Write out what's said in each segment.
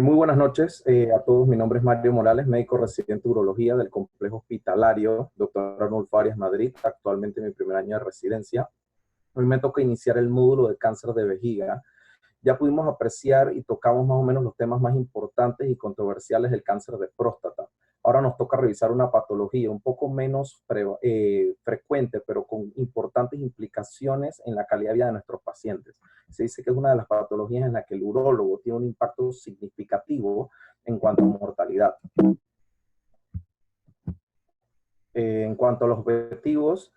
Muy buenas noches a todos. Mi nombre es Mario Morales, médico residente de urología del complejo hospitalario Dr. Arnulfo Arias Madrid, actualmente en mi primer año de residencia. Hoy me toca iniciar el módulo de cáncer de vejiga. Ya pudimos apreciar y tocamos más o menos los temas más importantes y controversiales del cáncer de próstata. Ahora nos toca revisar una patología un poco menos frecuente, pero con importantes implicaciones en la calidad de vida de nuestros pacientes. Se dice que es una de las patologías en la que el urólogo tiene un impacto significativo en cuanto a mortalidad. En cuanto a los objetivos,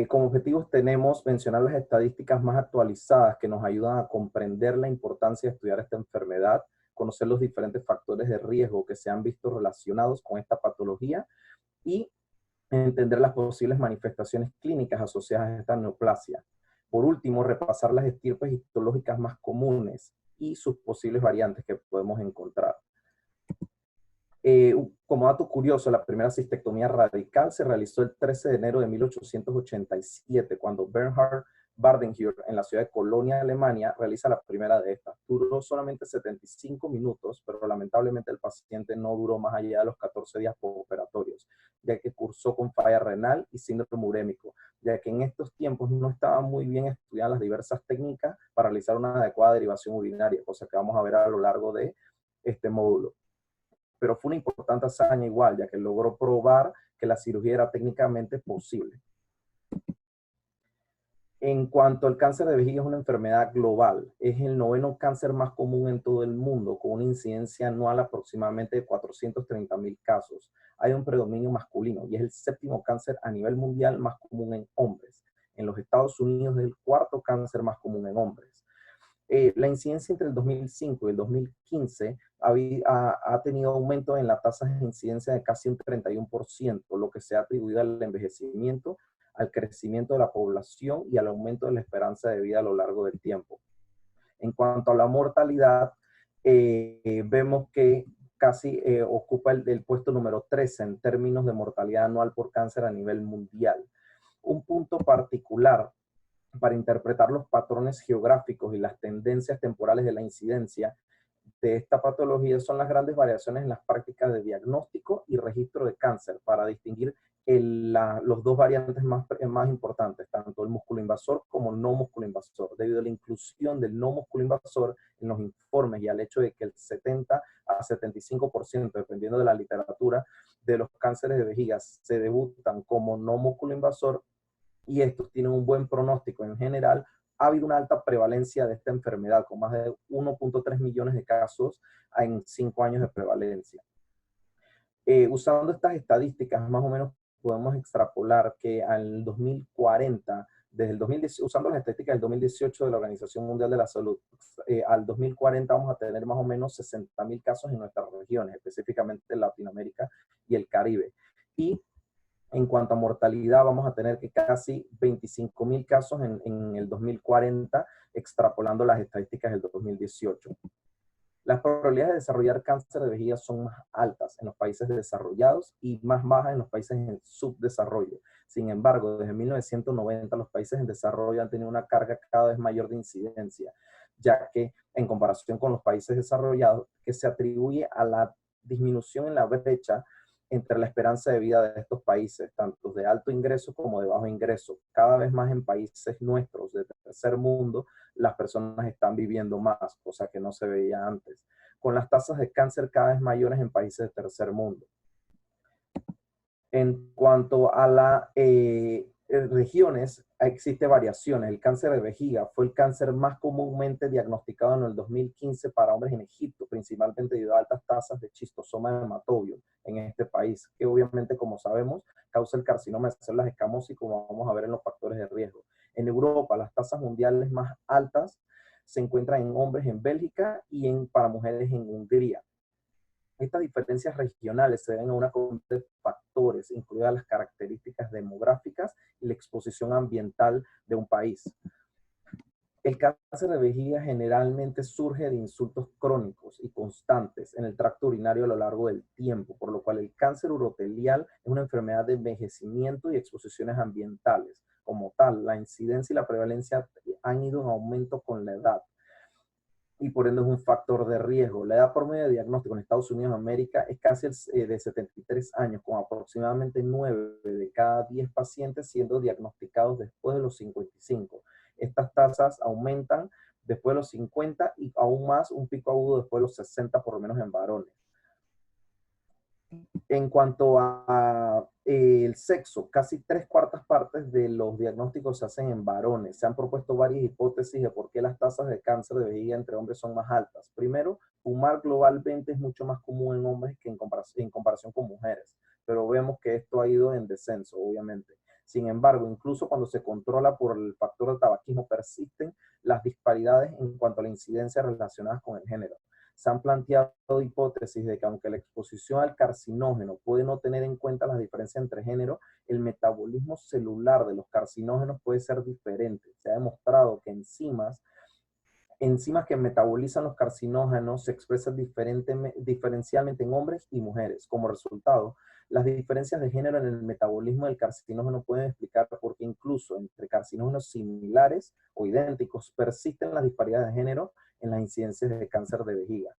como objetivos tenemos mencionar las estadísticas más actualizadas que nos ayudan a comprender la importancia de estudiar esta enfermedad, conocer los diferentes factores de riesgo que se han visto relacionados con esta patología y entender las posibles manifestaciones clínicas asociadas a esta neoplasia. Por último, repasar las estirpes histológicas más comunes y sus posibles variantes que podemos encontrar. Como dato curioso, la primera cistectomía radical se realizó el 13 de enero de 1887, cuando Bernhard Bardenhür, en la ciudad de Colonia, Alemania, realiza la primera de estas. Duró solamente 75 minutos, pero lamentablemente el paciente no duró más allá de los 14 días postoperatorios, ya que cursó con falla renal y síndrome urémico, ya que en estos tiempos no estaban muy bien estudiadas las diversas técnicas para realizar una adecuada derivación urinaria, cosa que vamos a ver a lo largo de este módulo. Pero fue una importante hazaña igual, ya que logró probar que la cirugía era técnicamente posible. En cuanto al cáncer de vejiga, es una enfermedad global. Es el noveno cáncer más común en todo el mundo, con una incidencia anual aproximadamente de 430,000 casos. Hay un predominio masculino y es el séptimo cáncer a nivel mundial más común en hombres. En los Estados Unidos es el cuarto cáncer más común en hombres. La incidencia entre el 2005 y el 2015 ha tenido aumento en la tasa de incidencia de casi un 31%, lo que se ha atribuido al envejecimiento, al crecimiento de la población y al aumento de la esperanza de vida a lo largo del tiempo. En cuanto a la mortalidad, vemos que casi ocupa el puesto número 13 en términos de mortalidad anual por cáncer a nivel mundial. Un punto particular para interpretar los patrones geográficos y las tendencias temporales de la incidencia de esta patología son las grandes variaciones en las prácticas de diagnóstico y registro de cáncer para distinguir los dos variantes más importantes, tanto el músculo invasor como el no músculo invasor, debido a la inclusión del no músculo invasor en los informes y al hecho de que el 70 a 75%, dependiendo de la literatura, de los cánceres de vejiga se debutan como no músculo invasor, y estos tienen un buen pronóstico en general. Ha habido una alta prevalencia de esta enfermedad, con más de 1.3 millones de casos en 5 años de prevalencia. Usando estas estadísticas, más o menos podemos extrapolar que al 2040, usando las estadísticas del 2018 de la Organización Mundial de la Salud, al 2040 vamos a tener más o menos 60,000 casos en nuestras regiones, específicamente en Latinoamérica y el Caribe. Y en cuanto a mortalidad, vamos a tener que casi 25,000 casos en el 2040, extrapolando las estadísticas del 2018. Las probabilidades de desarrollar cáncer de vejiga son más altas en los países desarrollados y más bajas en los países en subdesarrollo. Sin embargo, desde 1990 los países en desarrollo han tenido una carga cada vez mayor de incidencia, ya que en comparación con los países desarrollados, que se atribuye a la disminución en la brecha entre la esperanza de vida de estos países, tanto de alto ingreso como de bajo ingreso. Cada vez más en países nuestros de tercer mundo, las personas están viviendo más, cosa que no se veía antes, con las tasas de cáncer cada vez mayores en países de tercer mundo. En cuanto a las regiones, existe variaciones. El cáncer de vejiga fue el cáncer más comúnmente diagnosticado en el 2015 para hombres en Egipto, principalmente debido a altas tasas de schistosoma hematóbio en este país, que obviamente, como sabemos, causa el carcinoma de células escamosas y como vamos a ver en los factores de riesgo. En Europa, las tasas mundiales más altas se encuentran en hombres en Bélgica y para mujeres en Hungría. Estas diferencias regionales se deben a una comunidad de factores, incluidas las características demográficas y la exposición ambiental de un país. El cáncer de vejiga generalmente surge de insultos crónicos y constantes en el tracto urinario a lo largo del tiempo, por lo cual el cáncer urotelial es una enfermedad de envejecimiento y exposiciones ambientales. Como tal, la incidencia y la prevalencia han ido en aumento con la edad. y por ende es un factor de riesgo. La edad promedio de diagnóstico en Estados Unidos de América es casi de 73 años, con aproximadamente 9 de cada 10 pacientes siendo diagnosticados después de los 55. Estas tasas aumentan después de los 50 y aún más un pico agudo después de los 60, por lo menos en varones. En cuanto a el sexo, casi 3/4 de los diagnósticos se hacen en varones. Se han propuesto varias hipótesis de por qué las tasas de cáncer de vejiga entre hombres son más altas. Primero, fumar globalmente es mucho más común en hombres que en comparación con mujeres, pero vemos que esto ha ido en descenso, obviamente. Sin embargo, incluso cuando se controla por el factor de tabaquismo, persisten las disparidades en cuanto a la incidencia relacionadas con el género. Se han planteado hipótesis de que aunque la exposición al carcinógeno puede no tener en cuenta las diferencias entre género, el metabolismo celular de los carcinógenos puede ser diferente. Se ha demostrado que enzimas que metabolizan los carcinógenos se expresan diferencialmente en hombres y mujeres. Como resultado, las diferencias de género en el metabolismo del carcinógeno pueden explicar por qué incluso entre carcinógenos similares o idénticos persisten las disparidades de género en las incidencias de cáncer de vejiga.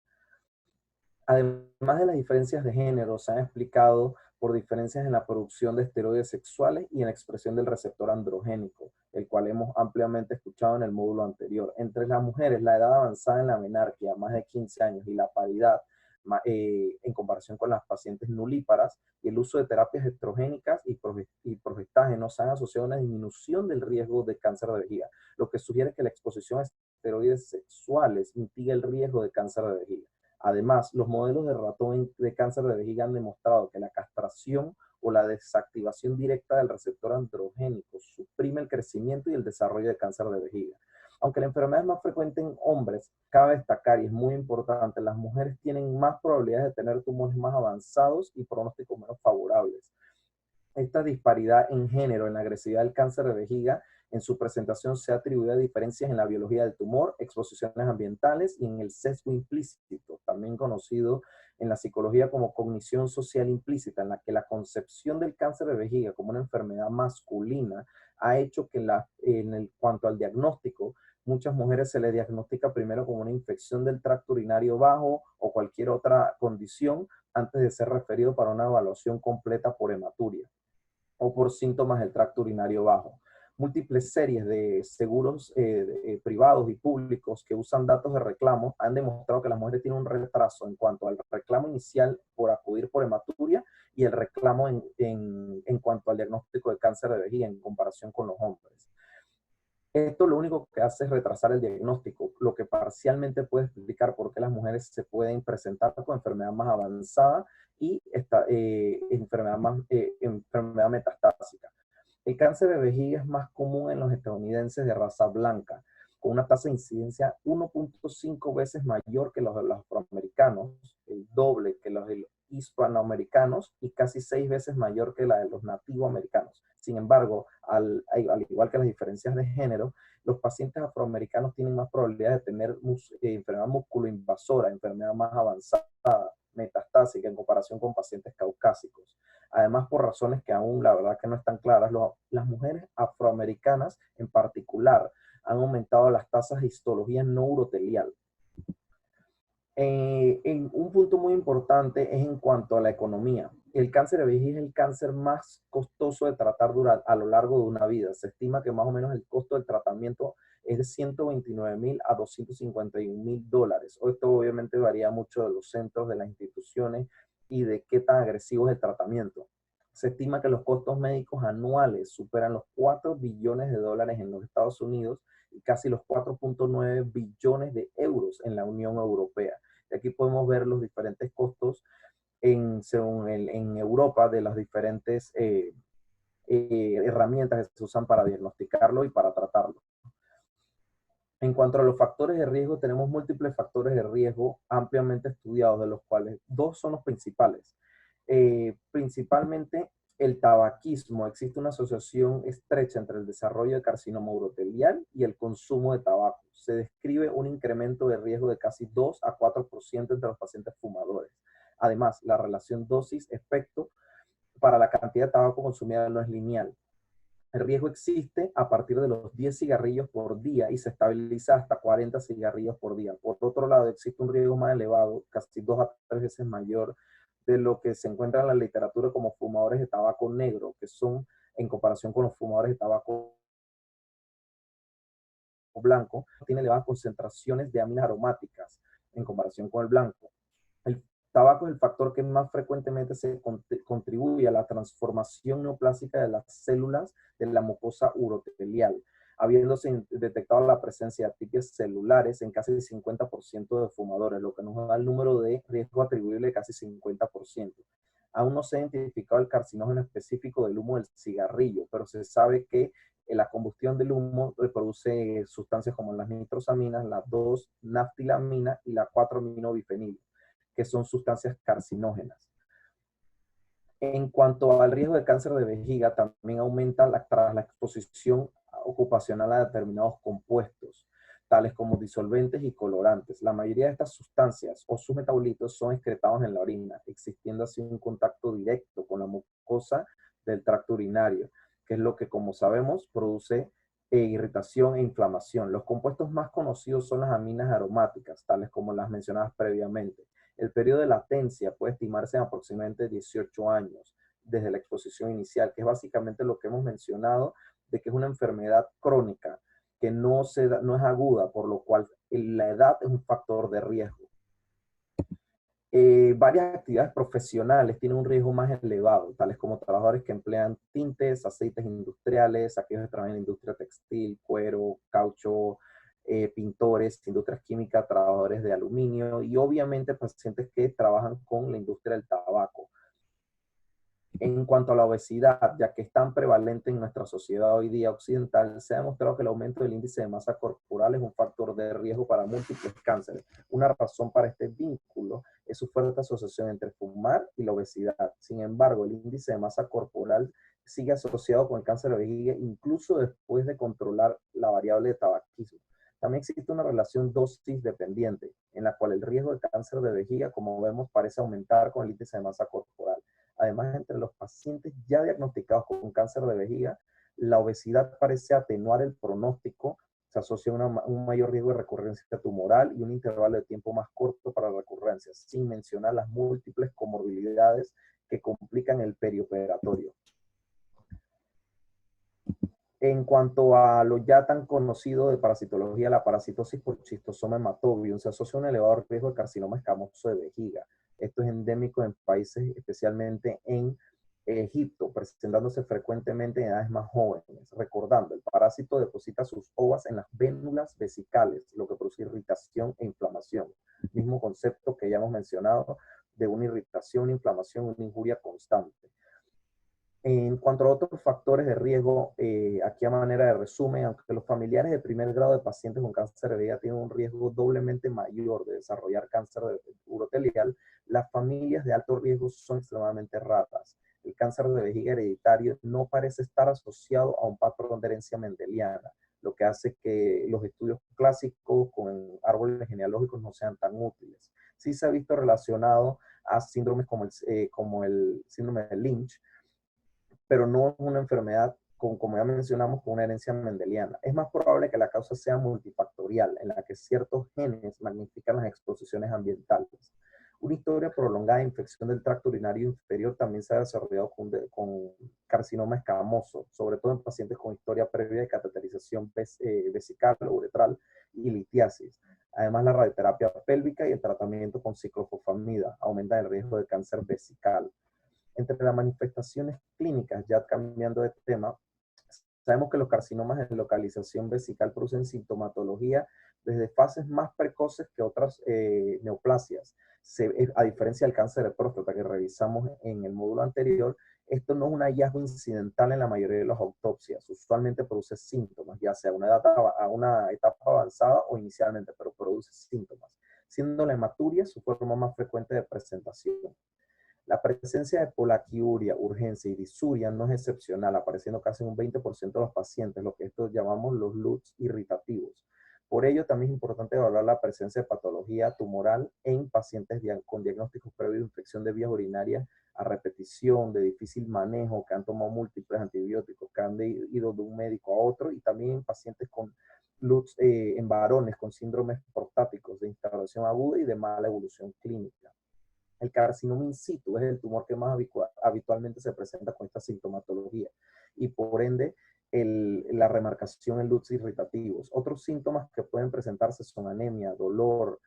Además de las diferencias de género, se han explicado por diferencias en la producción de esteroides sexuales y en la expresión del receptor androgénico, el cual hemos ampliamente escuchado en el módulo anterior. Entre las mujeres, la edad avanzada en la menarquia, más de 15 años, y la paridad, en comparación con las pacientes nulíparas, y el uso de terapias estrogénicas y progestágenos se han asociado a una disminución del riesgo de cáncer de vejiga, lo que sugiere que la exposición a esteroides sexuales mitiga el riesgo de cáncer de vejiga. Además, los modelos de ratón de cáncer de vejiga han demostrado que la castración o la desactivación directa del receptor androgénico suprime el crecimiento y el desarrollo de cáncer de vejiga. Aunque la enfermedad es más frecuente en hombres, cabe destacar, y es muy importante, las mujeres tienen más probabilidades de tener tumores más avanzados y pronósticos menos favorables. Esta disparidad en género en la agresividad del cáncer de vejiga en su presentación se ha atribuido a diferencias en la biología del tumor, exposiciones ambientales y en el sesgo implícito, también conocido en la psicología como cognición social implícita, en la que la concepción del cáncer de vejiga como una enfermedad masculina ha hecho que cuanto al diagnóstico, muchas mujeres se les diagnostica primero como una infección del tracto urinario bajo o cualquier otra condición antes de ser referido para una evaluación completa por hematuria o por síntomas del tracto urinario bajo. Múltiples series de seguros privados y públicos que usan datos de reclamo han demostrado que las mujeres tienen un retraso en cuanto al reclamo inicial por acudir por hematuria y el reclamo en cuanto al diagnóstico de cáncer de vejiga en comparación con los hombres. Esto lo único que hace es retrasar el diagnóstico, lo que parcialmente puede explicar por qué las mujeres se pueden presentar con enfermedad más avanzada y enfermedad metastásica. El cáncer de vejiga es más común en los estadounidenses de raza blanca, con una tasa de incidencia 1.5 veces mayor que los de los afroamericanos, el doble que los de los hispanoamericanos y casi 6 veces mayor que la de los nativoamericanos. Sin embargo, al igual que las diferencias de género, los pacientes afroamericanos tienen más probabilidad de tener enfermedad musculoinvasora, enfermedad más avanzada, metastásica en comparación con pacientes caucásicos. Además, por razones que aún la verdad que no están claras, las mujeres afroamericanas en particular han aumentado las tasas de histología no urotelial. Un punto muy importante es en cuanto a la economía. El cáncer de vejiga es el cáncer más costoso de tratar a lo largo de una vida. Se estima que más o menos el costo del tratamiento es de $129,000 a $251,000. Esto obviamente varía mucho de los centros, de las instituciones y de qué tan agresivo es el tratamiento. Se estima que los costos médicos anuales superan los $4 billones en los Estados Unidos y casi los 4.9 billones de euros en la Unión Europea. Y aquí podemos ver los diferentes costos en Europa de las diferentes herramientas que se usan para diagnosticarlo y para tratarlo. En cuanto a los factores de riesgo, tenemos múltiples factores de riesgo ampliamente estudiados, de los cuales dos son los principales. Principalmente el tabaquismo. Existe una asociación estrecha entre el desarrollo de carcinoma urotelial y el consumo de tabaco. Se describe un incremento de riesgo de casi 2 a 4% entre los pacientes fumadores. Además, la relación dosis-efecto para la cantidad de tabaco consumida no es lineal. El riesgo existe a partir de los 10 cigarrillos por día y se estabiliza hasta 40 cigarrillos por día. Por otro lado, existe un riesgo más elevado, casi 2 a 3 veces mayor, de lo que se encuentra en la literatura como fumadores de tabaco negro, que son, en comparación con los fumadores de tabaco blanco, tiene elevadas concentraciones de aminas aromáticas en comparación con el blanco. El tabaco es el factor que más frecuentemente se contribuye a la transformación neoplásica de las células de la mucosa urotelial, habiéndose detectado la presencia de atípicas celulares en casi el 50% de fumadores, lo que nos da el número de riesgo atribuible de casi 50%. Aún no se ha identificado el carcinógeno específico del humo del cigarrillo, pero se sabe que la combustión del humo produce sustancias como las nitrosaminas, la 2-naftilamina y la 4-aminobifenil, que son sustancias carcinógenas. En cuanto al riesgo de cáncer de vejiga, también aumenta tras la exposición ocupacional a determinados compuestos, tales como disolventes y colorantes. La mayoría de estas sustancias o sus metabolitos son excretados en la orina, existiendo así un contacto directo con la mucosa del tracto urinario, que es lo que, como sabemos, produce irritación e inflamación. Los compuestos más conocidos son las aminas aromáticas, tales como las mencionadas previamente. El periodo de latencia puede estimarse en aproximadamente 18 años desde la exposición inicial, que es básicamente lo que hemos mencionado, de que es una enfermedad crónica, que no es aguda, por lo cual la edad es un factor de riesgo. Varias actividades profesionales tienen un riesgo más elevado, tales como trabajadores que emplean tintes, aceites industriales, aquellos que trabajan en la industria textil, cuero, caucho, pintores, industrias químicas, trabajadores de aluminio y obviamente pacientes que trabajan con la industria del tabaco. En cuanto a la obesidad, ya que es tan prevalente en nuestra sociedad hoy día occidental, se ha demostrado que el aumento del índice de masa corporal es un factor de riesgo para múltiples cánceres. Una razón para este vínculo es su fuerte asociación entre fumar y la obesidad. Sin embargo, el índice de masa corporal sigue asociado con el cáncer de vejiga incluso después de controlar la variable de tabaquismo. También existe una relación dosis dependiente, en la cual el riesgo de cáncer de vejiga, como vemos, parece aumentar con el índice de masa corporal. Además, entre los pacientes ya diagnosticados con cáncer de vejiga, la obesidad parece atenuar el pronóstico, se asocia a un mayor riesgo de recurrencia tumoral y un intervalo de tiempo más corto para la recurrencia, sin mencionar las múltiples comorbilidades que complican el perioperatorio. En cuanto a lo ya tan conocido de parasitología, la parasitosis por schistosoma hematobium se asocia a un elevado riesgo de carcinoma escamoso de vejiga. Esto es endémico en países, especialmente en Egipto, presentándose frecuentemente en edades más jóvenes. Recordando, el parásito deposita sus ovas en las vénulas vesicales, lo que produce irritación e inflamación. Mismo concepto que ya hemos mencionado de una irritación, una inflamación, una injuria constante. En cuanto a otros factores de riesgo, aquí a manera de resumen, aunque los familiares de primer grado de pacientes con cáncer de vejiga tienen un riesgo doblemente mayor de desarrollar cáncer urotelial, las familias de alto riesgo son extremadamente raras. El cáncer de vejiga hereditario no parece estar asociado a un patrón de herencia mendeliana, lo que hace que los estudios clásicos con árboles genealógicos no sean tan útiles. Sí se ha visto relacionado a síndromes como el síndrome de Lynch, pero no es una enfermedad, como ya mencionamos, con una herencia mendeliana. Es más probable que la causa sea multifactorial, en la que ciertos genes magnifican las exposiciones ambientales. Una historia prolongada de infección del tracto urinario inferior también se ha desarrollado con carcinoma escamoso, sobre todo en pacientes con historia previa de cateterización vesical o uretral y litiasis. Además, la radioterapia pélvica y el tratamiento con ciclofosfamida aumentan el riesgo de cáncer vesical. Entre las manifestaciones clínicas, ya cambiando de tema, sabemos que los carcinomas de localización vesical producen sintomatología desde fases más precoces que otras neoplasias. A diferencia del cáncer de próstata que revisamos en el módulo anterior, esto no es un hallazgo incidental en la mayoría de las autopsias. Usualmente produce síntomas, ya sea a una etapa avanzada o inicialmente, pero produce síntomas, siendo la hematuria su forma más frecuente de presentación. La presencia de polaquiuria, urgencia y disuria no es excepcional, apareciendo casi en un 20% de los pacientes, lo que estos llamamos los LUTS irritativos. Por ello, también es importante evaluar la presencia de patología tumoral en pacientes con diagnósticos previos de infección de vías urinarias a repetición, de difícil manejo, que han tomado múltiples antibióticos, que han ido de un médico a otro, y también en pacientes con LUTS, en varones con síndromes prostáticos de instauración aguda y de mala evolución clínica. El carcinoma in situ es el tumor que más habitualmente se presenta con esta sintomatología y por ende la remarcación en LUTS irritativos. Otros síntomas que pueden presentarse son anemia, dolor,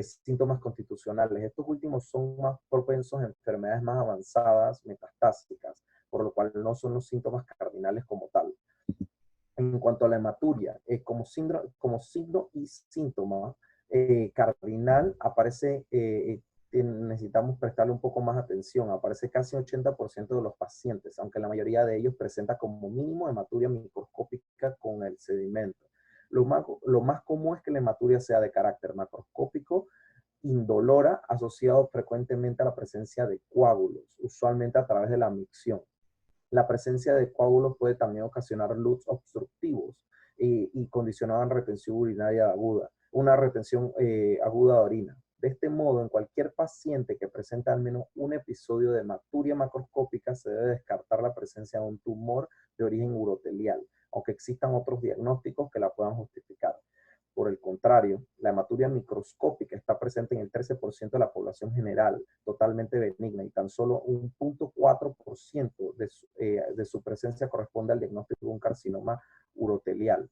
síntomas constitucionales. Estos últimos son más propensos a enfermedades más avanzadas, metastásicas, por lo cual no son los síntomas cardinales como tal. En cuanto a la hematuria, como signo y síntoma cardinal aparece, necesitamos prestarle un poco más atención, aparece casi 80% de los pacientes, aunque la mayoría de ellos presenta como mínimo hematuria microscópica con el sedimento. Lo más común es que la hematuria sea de carácter macroscópico, indolora, asociado frecuentemente a la presencia de coágulos, usualmente a través de la micción. La presencia de coágulos puede también ocasionar LUTS obstructivos y condicionaban retención urinaria aguda, una retención aguda de orina. De este modo, en cualquier paciente que presente al menos un episodio de hematuria macroscópica, se debe descartar la presencia de un tumor de origen urotelial, aunque existan otros diagnósticos que la puedan justificar. Por el contrario, la hematuria microscópica está presente en el 13% de la población general, totalmente benigna, y tan solo un 0.4% de su presencia corresponde al diagnóstico de un carcinoma urotelial.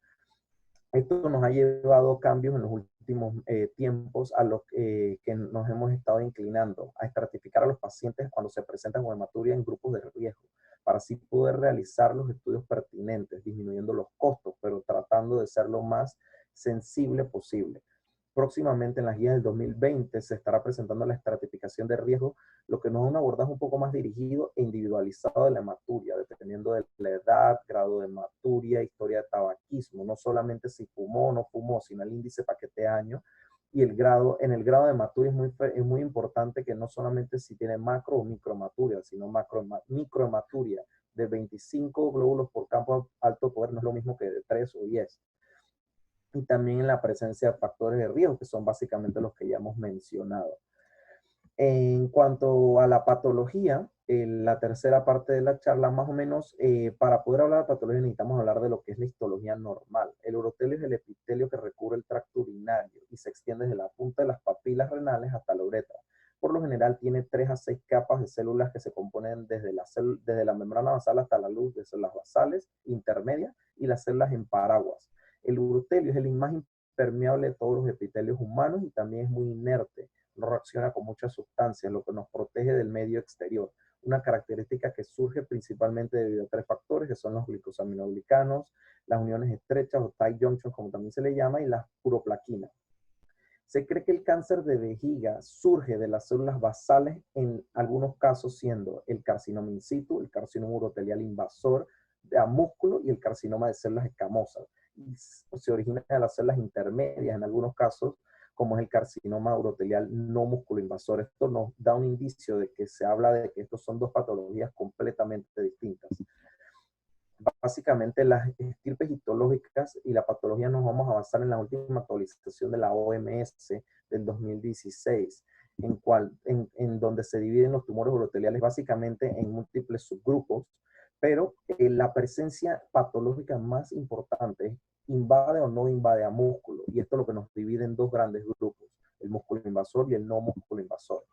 Esto nos ha llevado a cambios en los últimos tiempos a los que nos hemos estado inclinando a estratificar a los pacientes cuando se presentan con hematuria en grupos de riesgo, para así poder realizar los estudios pertinentes, disminuyendo los costos, pero tratando de ser lo más sensible posible. Próximamente en las guías del 2020 se estará presentando la estratificación de riesgo, lo que nos da un abordaje un poco más dirigido e individualizado de la hematuria, dependiendo de la edad, grado de hematuria, historia de tabaquismo, no solamente si fumó o no fumó, sino el índice paquete año. Y en el grado de hematuria es muy importante que no solamente si tiene macro o microhematuria, sino microhematuria de 25 glóbulos por campo alto poder no es lo mismo que de 3 o 10. Y también en la presencia de factores de riesgo, que son básicamente los que ya hemos mencionado. En cuanto a la patología, la tercera parte de la charla, más o menos, para poder hablar de patología necesitamos hablar de lo que es la histología normal. El urotelio es el epitelio que recubre el tracto urinario y se extiende desde la punta de las papilas renales hasta la uretra. Por lo general tiene 3 a 6 capas de células que se componen desde la membrana basal hasta la luz de células basales, intermedias y las células en paraguas. El urotelio es el más impermeable de todos los epitelios humanos y también es muy inerte. No reacciona con muchas sustancias, lo que nos protege del medio exterior. Una característica que surge principalmente debido a 3 factores, que son los glicosaminoglicanos, las uniones estrechas o tight junctions, como también se le llama, y las uroplaquinas. Se cree que el cáncer de vejiga surge de las células basales, en algunos casos siendo el carcinoma in situ, el carcinoma urotelial invasor de músculo y el carcinoma de células escamosas. Y se origina de las células intermedias en algunos casos, como es el carcinoma urotelial no músculo-invasor. Esto nos da un indicio de que se habla de que estos son 2 patologías completamente distintas. Básicamente las estirpes histológicas y la patología nos vamos a basar en la última actualización de la OMS del 2016, en donde se dividen los tumores uroteliales básicamente en múltiples subgrupos, pero la presencia patológica más importante es invade o no invade a músculo, y esto es lo que nos divide en 2 grandes grupos, el músculo invasor y el no músculo invasor.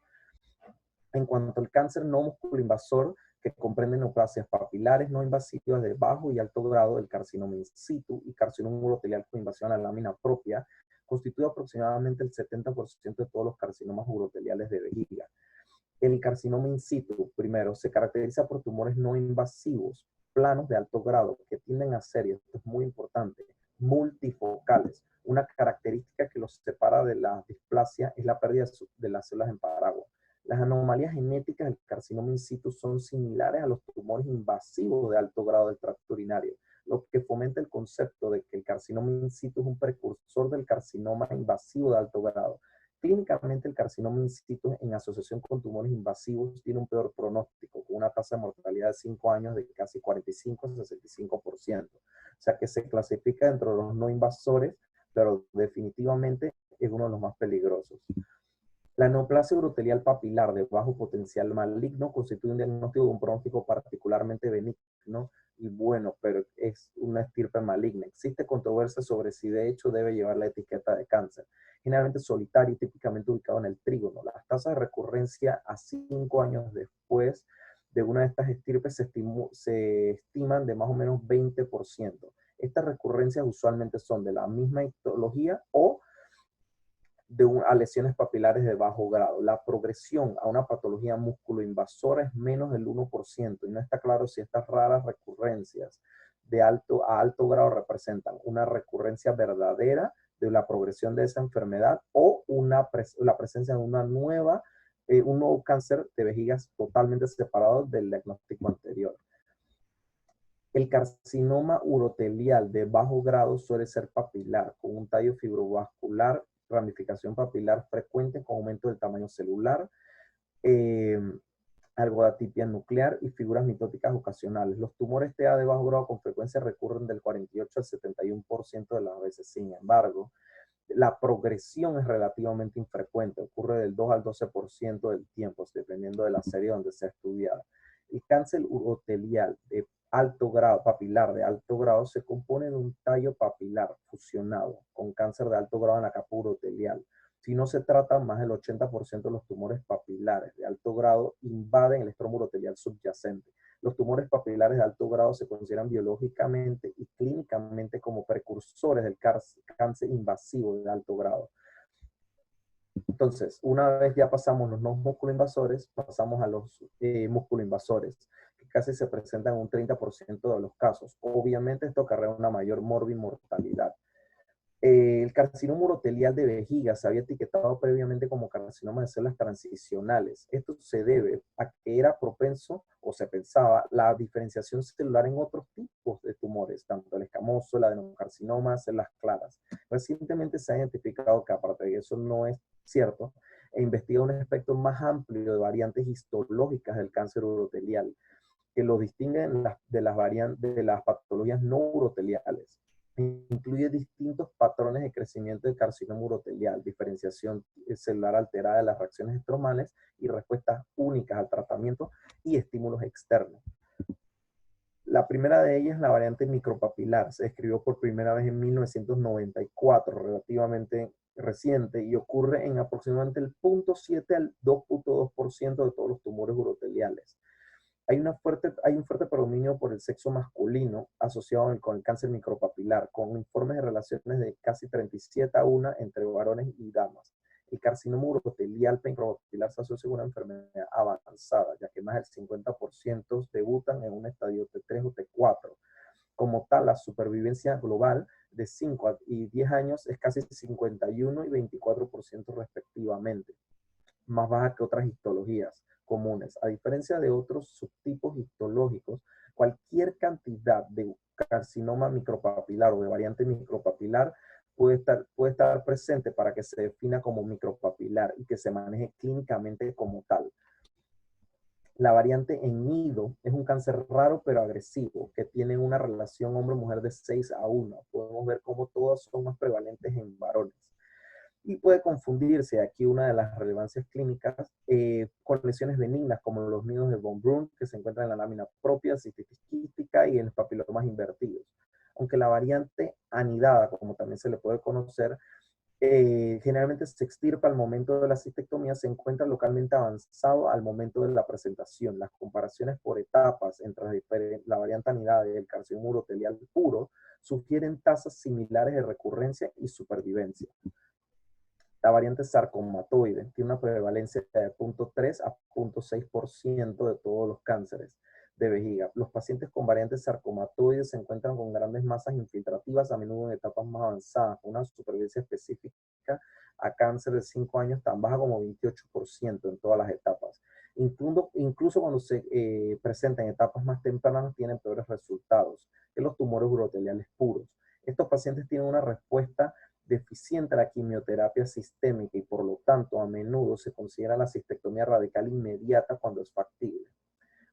En cuanto al cáncer no músculo invasor, que comprende neoplasias papilares no invasivas de bajo y alto grado, del carcinoma in situ y carcinoma urotelial con invasión a la lámina propia, constituye aproximadamente el 70% de todos los carcinomas uroteliales de vejiga. El carcinoma in situ, primero, se caracteriza por tumores no invasivos, planos de alto grado, que tienden a ser, y esto es muy importante, multifocales. Una característica que los separa de la displasia es la pérdida de las células en paraguas. Las anomalías genéticas del carcinoma in situ son similares a los tumores invasivos de alto grado del tracto urinario, lo que fomenta el concepto de que el carcinoma in situ es un precursor del carcinoma invasivo de alto grado. Clínicamente, el carcinoma in situ, en asociación con tumores invasivos, tiene un peor pronóstico, con una tasa de mortalidad de 5 años de casi 45 a 65%. O sea que se clasifica dentro de los no invasores, pero definitivamente es uno de los más peligrosos. La neoplasia urotelial papilar de bajo potencial maligno constituye un diagnóstico de un pronóstico particularmente benigno y bueno, pero es una estirpe maligna. Existe controversia sobre si de hecho debe llevar la etiqueta de cáncer. Generalmente solitario y típicamente ubicado en el trígono. Las tasas de recurrencia a 5 años después de una de estas estirpes se estiman de más o menos 20%. Estas recurrencias usualmente son de la misma etiología o a lesiones papilares de bajo grado. La progresión a una patología musculoinvasora es menos del 1% y no está claro si estas raras recurrencias a alto grado representan una recurrencia verdadera de la progresión de esa enfermedad o la presencia de un nuevo cáncer de vejigas totalmente separado del diagnóstico anterior. El carcinoma urotelial de bajo grado suele ser papilar, con un tallo fibrovascular, ramificación papilar frecuente con aumento del tamaño celular, eh, algo de atipia nuclear y figuras mitóticas ocasionales. Los tumores TA de bajo grado con frecuencia recurren del 48 al 71% de las veces. Sin embargo, la progresión es relativamente infrecuente, ocurre del 2 al 12% del tiempo, dependiendo de la serie donde sea estudiada. El cáncer urotelial de alto grado, papilar de alto grado, se compone de un tallo papilar fusionado con cáncer de alto grado en la capa urotelial. Si no se trata, más del 80% de los tumores papilares de alto grado invaden el estromo urotelial subyacente. Los tumores papilares de alto grado se consideran biológicamente y clínicamente como precursores del cáncer invasivo de alto grado. Entonces, una vez ya pasamos los no musculoinvasores, pasamos a los musculoinvasores, que casi se presentan en un 30% de los casos. Obviamente esto acarrea una mayor mortalidad. El carcinoma urotelial de vejiga se había etiquetado previamente como carcinoma de células transicionales. Esto se debe a que era propenso, o se pensaba, la diferenciación celular en otros tipos de tumores, tanto el escamoso, el adenocarcinoma, células claras. Recientemente se ha identificado que, aparte de eso no es cierto, e investiga un espectro más amplio de variantes histológicas del cáncer urotelial, que lo distinguen de las patologías no uroteliales. Incluye distintos patrones de crecimiento del carcinoma urotelial, diferenciación celular alterada de las reacciones estromales y respuestas únicas al tratamiento y estímulos externos. La primera de ellas es la variante micropapilar. Se describió por primera vez en 1994, relativamente reciente, y ocurre en aproximadamente el 0.7 al 2.2% de todos los tumores uroteliales. Hay un fuerte predominio por el sexo masculino asociado con el cáncer micropapilar, con informes de relaciones de casi 37-1 entre varones y damas. El carcinoma urotelial micropapilar se asocia con una enfermedad avanzada, ya que más del 50% debutan en un estadio T3 o T4. Como tal, la supervivencia global de 5 y 10 años es casi 51 y 24% respectivamente, más baja que otras histologías comunes. A diferencia de otros subtipos histológicos, cualquier cantidad de carcinoma micropapilar o de variante micropapilar puede estar presente para que se defina como micropapilar y que se maneje clínicamente como tal. La variante en nido es un cáncer raro pero agresivo que tiene una relación hombre-mujer de 6-1. Podemos ver cómo todas son más prevalentes en varones. Y puede confundirse aquí una de las relevancias clínicas con lesiones benignas como los nidos de von Brunn que se encuentran en la lámina propia, cistitis quística y en los papilomas invertidos. Aunque la variante anidada, como también se le puede conocer, generalmente se extirpa al momento de la cistectomía, se encuentra localmente avanzado al momento de la presentación. Las comparaciones por etapas entre la variante anidada y el carcinoma urotelial puro sugieren tasas similares de recurrencia y supervivencia. La variante sarcomatoide tiene una prevalencia de 0.3 a 0.6% de todos los cánceres de vejiga. Los pacientes con variantes sarcomatoides se encuentran con grandes masas infiltrativas, a menudo en etapas más avanzadas, con una supervivencia específica a cáncer de 5 años tan baja como 28% en todas las etapas. Incluso cuando se presentan en etapas más tempranas, tienen peores resultados que los tumores uroteliales puros. Estos pacientes tienen una respuesta deficiente a la quimioterapia sistémica y por lo tanto a menudo se considera la cistectomía radical inmediata cuando es factible.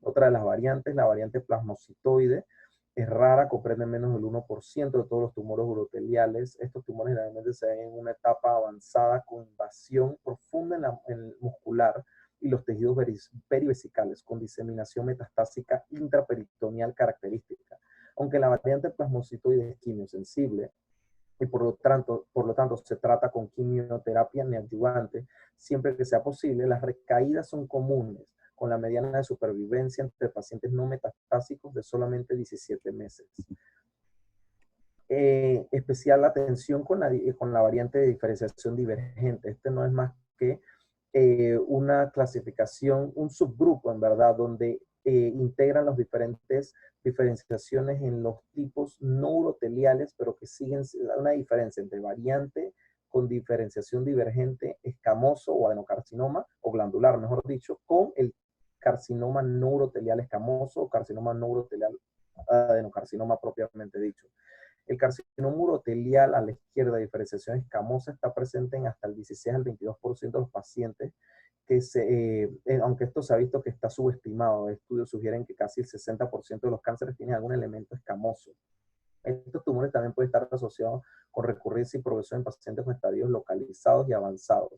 Otra de las variantes, la variante plasmocitoide, Es rara, comprende menos del 1% de todos los tumores uroteliales. Estos tumores generalmente se ven en una etapa avanzada con invasión profunda en el muscular y los tejidos perivesicales, con diseminación metastásica intraperitoneal característica. Aunque la variante plasmocitoide es quimiosensible, y por lo tanto se trata con quimioterapia neoadyuvante, siempre que sea posible, las recaídas son comunes, con la mediana de supervivencia entre pacientes no metastásicos de solamente 17 meses. Especial atención con la variante de diferenciación divergente. Este no es más que una clasificación, un subgrupo en verdad, donde integran las diferentes diferenciaciones en los tipos no uroteliales, pero que siguen una diferencia entre variante con diferenciación divergente, escamoso o adenocarcinoma, o glandular, mejor dicho, con el carcinoma no urotelial escamoso o carcinoma no urotelial adenocarcinoma propiamente dicho. El carcinoma urotelial a la izquierda, diferenciación escamosa, está presente en hasta el 16 al 22% de los pacientes, aunque esto se ha visto que está subestimado. Estudios sugieren que casi el 60% de los cánceres tienen algún elemento escamoso. Estos tumores también pueden estar asociados con recurrencia y progresión en pacientes con estadios localizados y avanzados.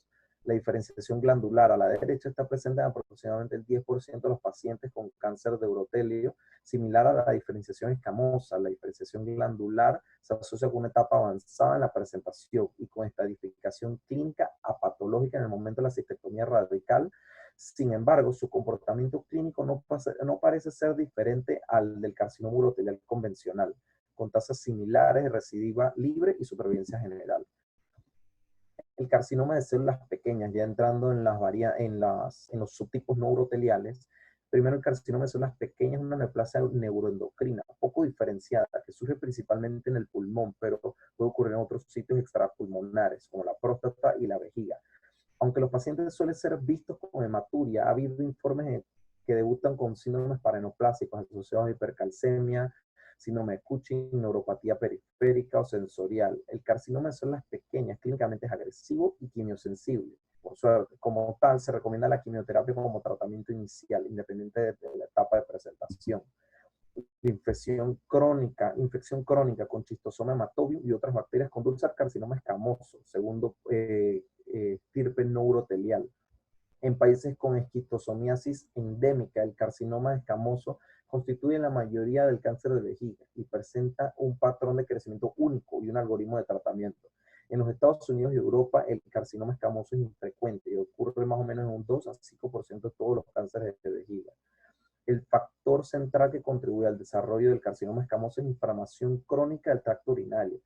La diferenciación glandular a la derecha está presente en aproximadamente el 10% de los pacientes con cáncer de urotelio, similar a la diferenciación escamosa. La diferenciación glandular se asocia con una etapa avanzada en la presentación y con estadificación clínica apatológica en el momento de la cistectomía radical. Sin embargo, su comportamiento clínico no parece ser diferente al del carcinoma urotelial convencional, con tasas similares de recidiva libre y supervivencia general. El carcinoma de células pequeñas, ya entrando en los subtipos no uroteliales. Primero, el carcinoma de células pequeñas es una neoplasia neuroendocrina, poco diferenciada, que surge principalmente en el pulmón, pero puede ocurrir en otros sitios extrapulmonares, como la próstata y la vejiga. Aunque los pacientes suelen ser vistos con hematuria, ha habido informes que debutan con síndromes paranoplásicos asociados a hipercalcemia, síndrome de Cushing, neuropatía periférica o sensorial. El carcinoma de células pequeñas clínicamente es agresivo y quimiosensible. Por suerte, como tal, se recomienda la quimioterapia como tratamiento inicial, independiente de la etapa de presentación. Infección crónica con schistosoma hematobium y otras bacterias conduce al carcinoma escamoso, segundo estirpe no urotelial. En países con esquistosomiasis endémica, el carcinoma escamoso constituye la mayoría del cáncer de vejiga y presenta un patrón de crecimiento único y un algoritmo de tratamiento. En los Estados Unidos y Europa, el carcinoma escamoso es infrecuente y ocurre más o menos en un 2 a 5% de todos los cánceres de vejiga. El factor central que contribuye al desarrollo del carcinoma escamoso es inflamación crónica del tracto urinario.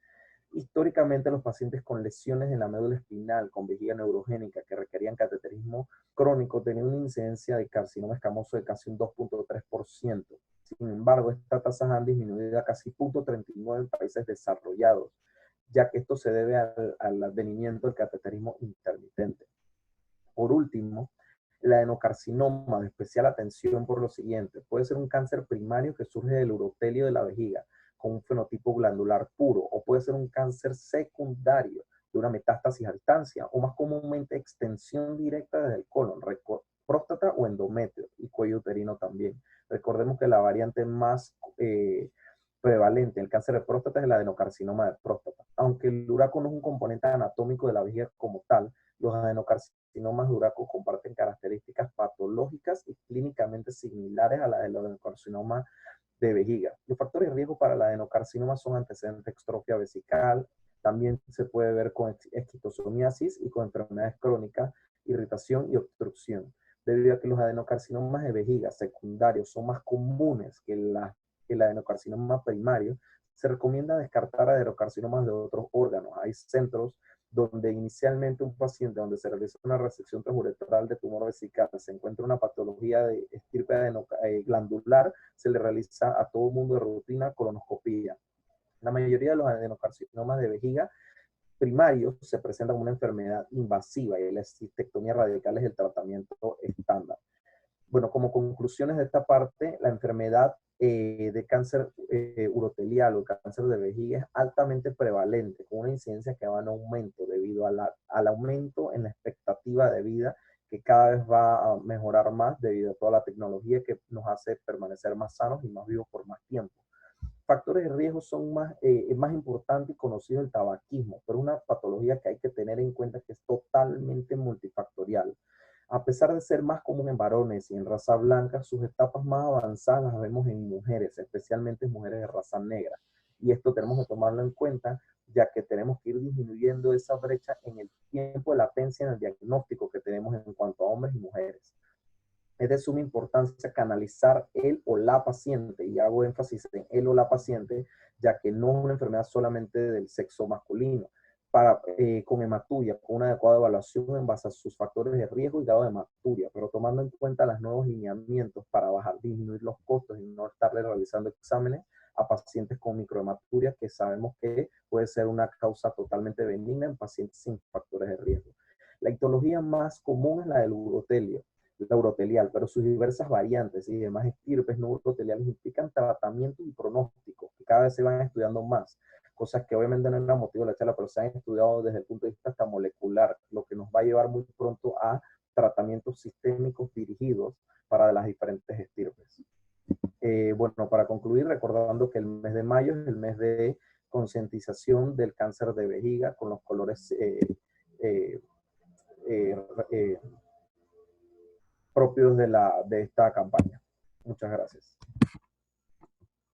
Históricamente, los pacientes con lesiones en la médula espinal, con vejiga neurogénica, que requerían cateterismo crónico, tenían una incidencia de carcinoma escamoso de casi un 2.3%. Sin embargo, estas tasas han disminuido a casi 0.39 en países desarrollados, ya que esto se debe al advenimiento del cateterismo intermitente. Por último, el adenocarcinoma, de especial atención por lo siguiente, puede ser un cáncer primario que surge del urotelio de la vejiga, con un fenotipo glandular puro, o puede ser un cáncer secundario de una metástasis a distancia, o más comúnmente extensión directa desde el colon, próstata o endometrio, y cuello uterino también. Recordemos que la variante más prevalente en el cáncer de próstata es el adenocarcinoma de próstata. Aunque el uraco no es un componente anatómico de la vejiga como tal, los adenocarcinomas de uraco comparten características patológicas y clínicamente similares a las del adenocarcinoma de vejiga. Los factores de riesgo para el adenocarcinoma son antecedentes de extrofia vesical, también se puede ver con esquistosomiasis y con enfermedades crónicas, irritación y obstrucción. Debido a que los adenocarcinomas de vejiga secundarios son más comunes que el adenocarcinoma primario, se recomienda descartar adenocarcinomas de otros órganos. Hay centros donde inicialmente un paciente donde se realiza una resección transuretral de tumor vesical, se encuentra una patología de estirpe glandular, se le realiza a todo el mundo de rutina colonoscopía. La mayoría de los adenocarcinomas de vejiga primarios se presentan como una enfermedad invasiva y la cistectomía radical es el tratamiento estándar. Bueno, como conclusiones de esta parte, la enfermedad de cáncer urotelial o cáncer de vejiga es altamente prevalente, con una incidencia que va en aumento debido al aumento en la expectativa de vida, que cada vez va a mejorar más debido a toda la tecnología que nos hace permanecer más sanos y más vivos por más tiempo. Factores de riesgo son más importantes y conocidos el tabaquismo, pero es una patología que hay que tener en cuenta que es totalmente multifactorial. A pesar de ser más común en varones y en raza blanca, sus etapas más avanzadas las vemos en mujeres, especialmente en mujeres de raza negra. Y esto tenemos que tomarlo en cuenta, ya que tenemos que ir disminuyendo esa brecha en el tiempo de latencia en el diagnóstico que tenemos en cuanto a hombres y mujeres. Es de suma importancia canalizar el o la paciente, y hago énfasis en el o la paciente, ya que no es una enfermedad solamente del sexo masculino, con hematuria, con una adecuada evaluación en base a sus factores de riesgo y grado de hematuria, pero tomando en cuenta los nuevos lineamientos para disminuir los costos y no estarle realizando exámenes a pacientes con microhematuria, que sabemos que puede ser una causa totalmente benigna en pacientes sin factores de riesgo. La etiología más común es la del urotelio, la urotelial, pero sus diversas variantes y demás estirpes no uroteliales implican tratamientos y pronósticos que cada vez se van estudiando más, cosas que obviamente no era motivo de la charla, pero se han estudiado desde el punto de vista hasta molecular, lo que nos va a llevar muy pronto a tratamientos sistémicos dirigidos para las diferentes estirpes. Bueno, para concluir, recordando que el mes de mayo es el mes de concientización del cáncer de vejiga con los colores eh, eh, propios de esta campaña. Muchas gracias.